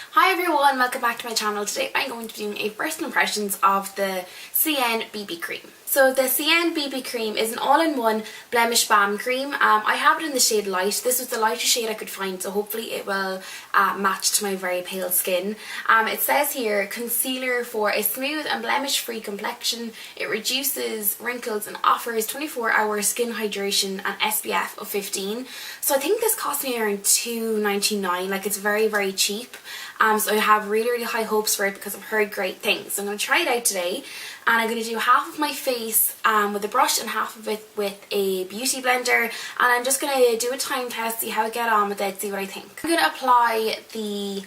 Hi everyone, welcome back to my channel. Today I'm going to be doing a first impressions of the Cien BB cream. So the Cien BB cream is an all-in-one blemish balm cream. I have it in the shade light. This was the lightest shade I could find, so hopefully it will match to my very pale skin. It says here, concealer for a smooth and blemish-free complexion. It reduces wrinkles and offers 24-hour skin hydration and SPF of 15. So I think this cost me around $2.99. Like, it's very, very cheap. So I have really, really high hopes for it because I've heard great things. So I'm going to try it out today, and I'm going to do half of my face with a brush and half of it with a beauty blender, and I'm just going to do a time test, see how I get on with it, see what I think. I'm going to apply the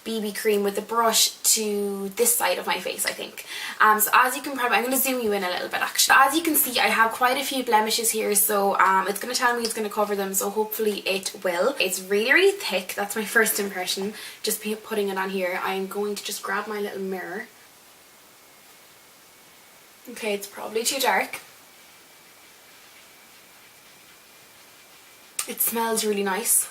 BB cream with the brush to this side of my face, I think. So as you can probably, I'm going to zoom you in a little bit actually. As you can see, I have quite a few blemishes here, so it's going to tell me it's going to cover them, so hopefully it will. It's really, really thick. That's my first impression, just putting it on here. I'm going to just grab my little mirror. Okay, it's probably too dark. It smells really nice.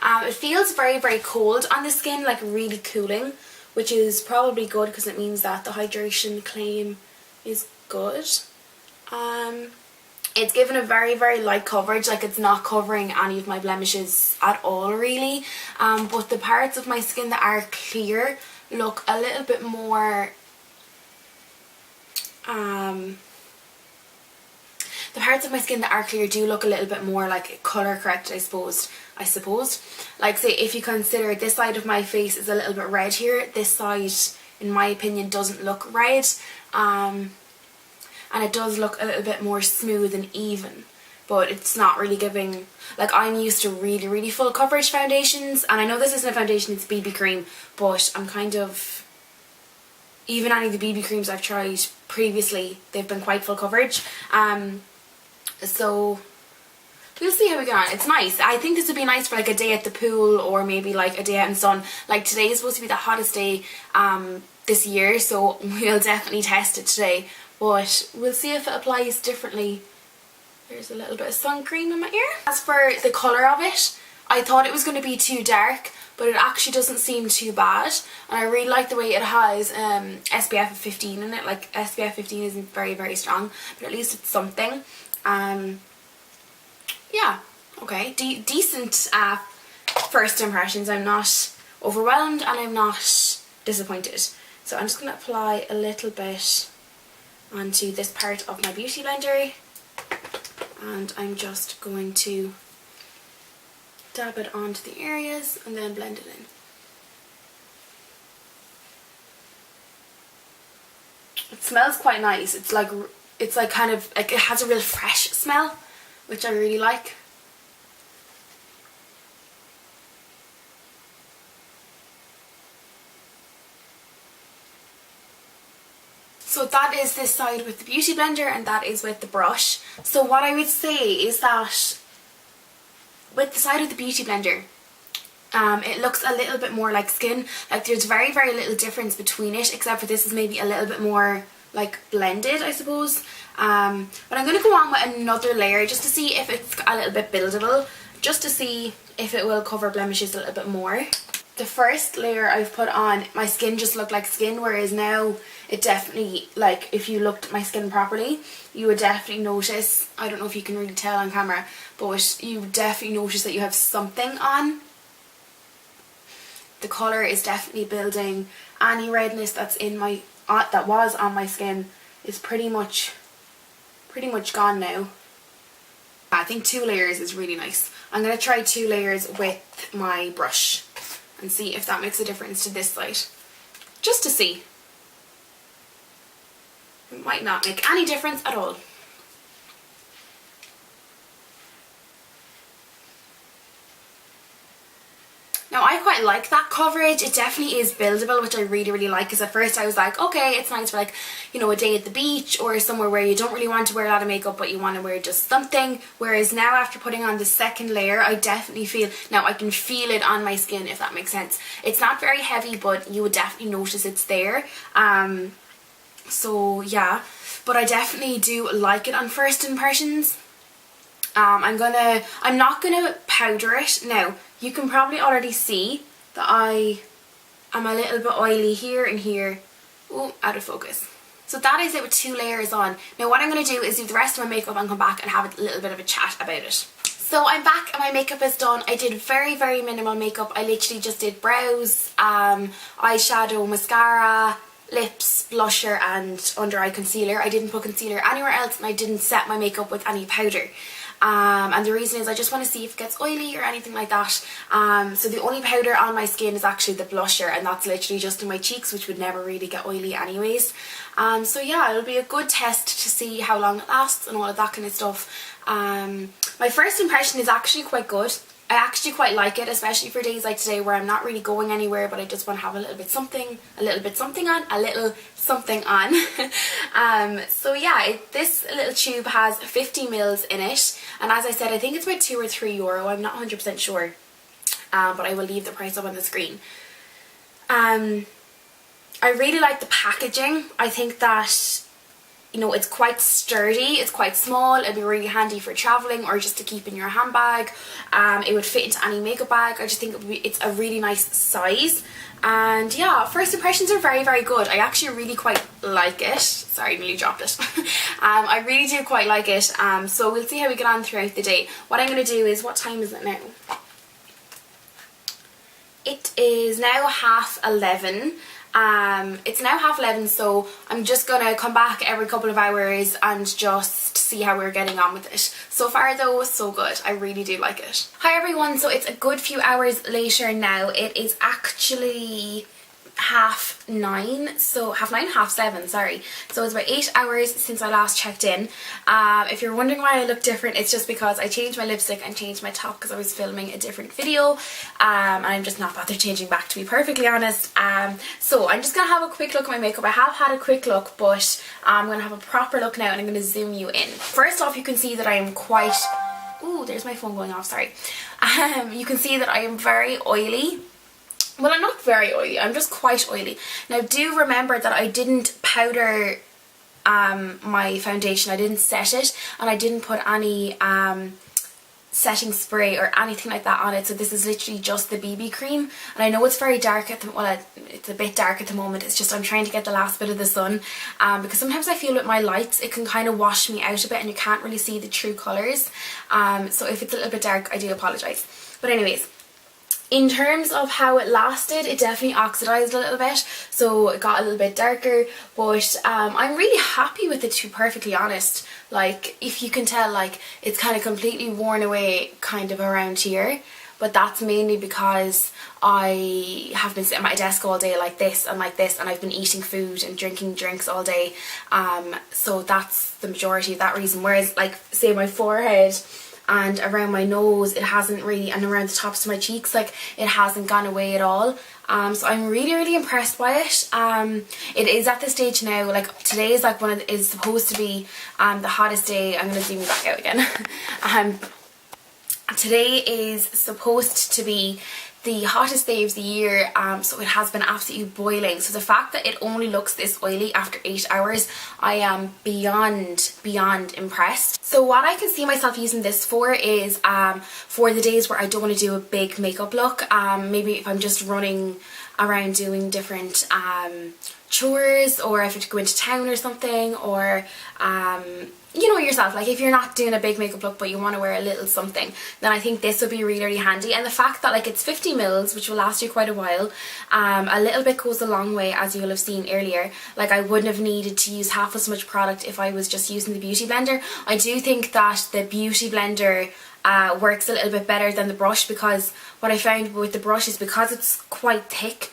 It feels very, very cold on the skin, like really cooling, which is probably good because it means that the hydration claim is good. It's given a very, very light coverage, like it's not covering any of my blemishes at all really, but the parts of my skin that are clear look a little bit more the parts of my skin that are clear do look a little bit more like colour corrected, I suppose. Like, say, if you consider this side of my face is a little bit red here, this side, in my opinion, doesn't look red. And it does look a little bit more smooth and even. But it's not really giving, like, I'm used to really, really full coverage foundations. And I know this isn't a foundation, it's BB cream. But I'm kind of, even any of the BB creams I've tried previously, they've been quite full coverage. So we'll see how we get on. It's nice. I think this would be nice for like a day at the pool, or maybe like a day out in the sun. Like, today is supposed to be the hottest day this year, so we'll definitely test it today. But we'll see if it applies differently. There's a little bit of sun cream in my ear. As for the colour of it, I thought it was going to be too dark, but it actually doesn't seem too bad. And I really like the way it has SPF of 15 in it. Like, SPF 15 isn't very, very strong, but at least it's something. Yeah, okay, decent first impressions. I'm not overwhelmed and I'm not disappointed. So I'm just going to apply a little bit onto this part of my beauty blender, and I'm just going to dab it onto the areas and then blend it in. It smells quite nice. It's like kind of like, it has a real fresh smell, which I really like. So that is this side with the beauty blender, and that is with the brush. So what I would say is that with the side of the beauty blender, it looks a little bit more like skin. Like, there's very, very little difference between it, except for this is maybe a little bit more like blended, I suppose. But I'm going to go on with another layer just to see if it's a little bit buildable, just to see if it will cover blemishes a little bit more. The first layer I've put on, my skin just looked like skin, whereas now it definitely, like, if you looked at my skin properly, you would definitely notice, I don't know if you can really tell on camera, but you would definitely notice that you have something on. The colour is definitely building. Any redness that's in my, that was on my skin is pretty much gone now. I think 2 layers is really nice. I'm going to try 2 layers with my brush and see if that makes a difference to this side. Just to see. It might not make any difference at all. Now I quite like that coverage. It definitely is buildable, which I really like, because at first I was like, okay, it's nice for like, you know, a day at the beach or somewhere where you don't really want to wear a lot of makeup but you want to wear just something. Whereas now after putting on the second layer, I definitely feel, now I can feel it on my skin, if that makes sense. It's not very heavy, but you would definitely notice it's there. So yeah, but I definitely do like it on first impressions. I'm not gonna powder it. Now, you can probably already see that I am a little bit oily here and here. Oh, out of focus. So that is it with 2 layers on. Now what I'm going to do is do the rest of my makeup and come back and have a little bit of a chat about it. So I'm back and my makeup is done. I did very minimal makeup. I literally just did brows, eyeshadow, mascara, lips, blusher and under eye concealer. I didn't put concealer anywhere else, and I didn't set my makeup with any powder. And the reason is I just want to see if it gets oily or anything like that. So the only powder on my skin is actually the blusher, and that's literally just in my cheeks, which would never really get oily anyways. So yeah, it'll be a good test to see how long it lasts and all of that kind of stuff. My first impression is actually quite good. I actually quite like it, especially for days like today where I'm not really going anywhere, but I just want to have a little bit something on. So yeah, this little tube has 50 mils in it, and as I said, I think it's about €2 or €3. I'm not 100% sure, but I will leave the price up on the screen. I really like the packaging. I think that, you know, it's quite sturdy, it's quite small. It'd be really handy for traveling or just to keep in your handbag. It would fit into any makeup bag. I just think it's a really nice size. And yeah, first impressions are very good. I actually really quite like it. Sorry, nearly dropped it. I really do quite like it. So we'll see how we get on throughout the day. What I'm going to do is, what time is it now? It is now 11:30. It's now 11:30, so I'm just gonna come back every couple of hours and just see how we're getting on with it. So far though, so good. I really do like it. Hi everyone, so it's a good few hours later now. It is actually 9:30, so 7:30, sorry. So it's about 8 hours since I last checked in. If you're wondering why I look different, it's just because I changed my lipstick and changed my top because I was filming a different video, and I'm just not bothered changing back, to be perfectly honest. So I'm just gonna have a quick look at my makeup. I have had a quick look, but I'm gonna have a proper look now and I'm gonna zoom you in. First off, you can see that I am quite, ooh, there's my phone going off, sorry. You can see that I am very oily. Well, I'm not very oily, I'm just quite oily. Now do remember that I didn't powder my foundation, I didn't set it, and I didn't put any setting spray or anything like that on it. So this is literally just the BB cream, and I know it's very dark at the, well, it's a bit dark at the moment. It's just I'm trying to get the last bit of the sun, because sometimes I feel with my lights it can kind of wash me out a bit and you can't really see the true colours. So if it's a little bit dark, I do apologise. But anyways, in terms of how it lasted, it definitely oxidized a little bit, so it got a little bit darker, but I'm really happy with it, to be perfectly honest. Like, if you can tell, like, it's kind of completely worn away kind of around here, but that's mainly because I have been sitting at my desk all day like this, and I've been eating food and drinking drinks all day, so that's the majority of that reason. Whereas, like, say my forehead and around my nose, it hasn't really, and around the tops of my cheeks, like, it hasn't gone away at all. So I'm really impressed by it. It is at the stage now, like, today is like is supposed to be the hottest day. I'm gonna zoom you back out again. Today is supposed to be the hottest day of the year, so it has been absolutely boiling. So the fact that it only looks this oily after 8 hours, I am beyond impressed. So what I can see myself using this for is for the days where I don't want to do a big makeup look. Maybe if I'm just running around doing different chores, or if I have to go into town or something, or you know yourself, like if you're not doing a big makeup look but you want to wear a little something, then I think this would be really handy. And the fact that, like, it's 50 mils, which will last you quite a while, a little bit goes a long way, as you'll have seen earlier. Like, I wouldn't have needed to use half as much product if I was just using the beauty blender. I do think that the beauty blender works a little bit better than the brush, because what I found with the brush is because it's quite thick,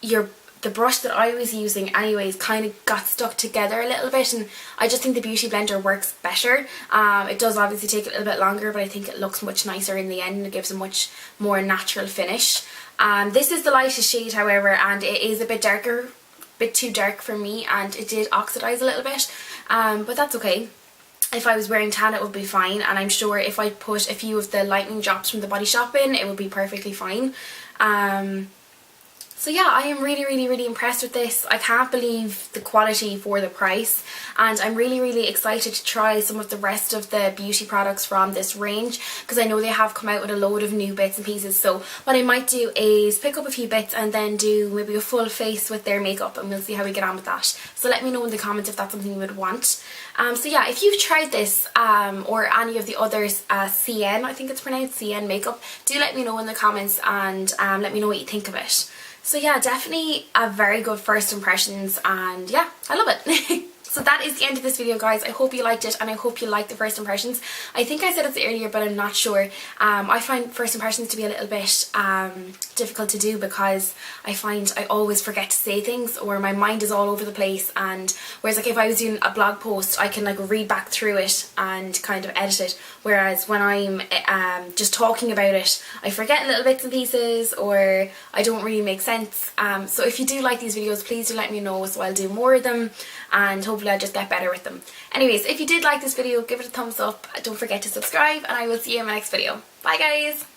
your the brush that I was using anyways kind of got stuck together a little bit, and I just think the Beauty Blender works better. It does obviously take a little bit longer, but I think it looks much nicer in the end and it gives a much more natural finish. This is the lightest shade, however, and it is a bit darker, bit too dark for me, and it did oxidize a little bit, but that's okay. If I was wearing tan it would be fine, and I'm sure if I put a few of the lightening drops from the Body Shop in, it would be perfectly fine. So yeah, I am really impressed with this. I can't believe the quality for the price, and I'm really excited to try some of the rest of the beauty products from this range, because I know they have come out with a load of new bits and pieces. So what I might do is pick up a few bits and then do maybe a full face with their makeup, and we'll see how we get on with that. So let me know in the comments if that's something you would want. So yeah, if you've tried this or any of the others, Cien, I think it's pronounced, Cien makeup, do let me know in the comments, and let me know what you think of it. So yeah, definitely a very good first impressions, and yeah, I love it. So that is the end of this video, guys. I hope you liked it, and I hope you liked the first impressions. I think I said it earlier, but I'm not sure. I find first impressions to be a little bit difficult to do, because I find I always forget to say things, or my mind is all over the place. And whereas like if I was doing a blog post, I can like read back through it and kind of edit it, whereas when I'm just talking about it, I forget little bits and pieces, or I don't really make sense. So if you do like these videos, please do let me know, so I'll do more of them, and hopefully I'll just get better with them. Anyways, if you did like this video, give it a thumbs up, don't forget to subscribe, and I will see you in my next video. Bye guys!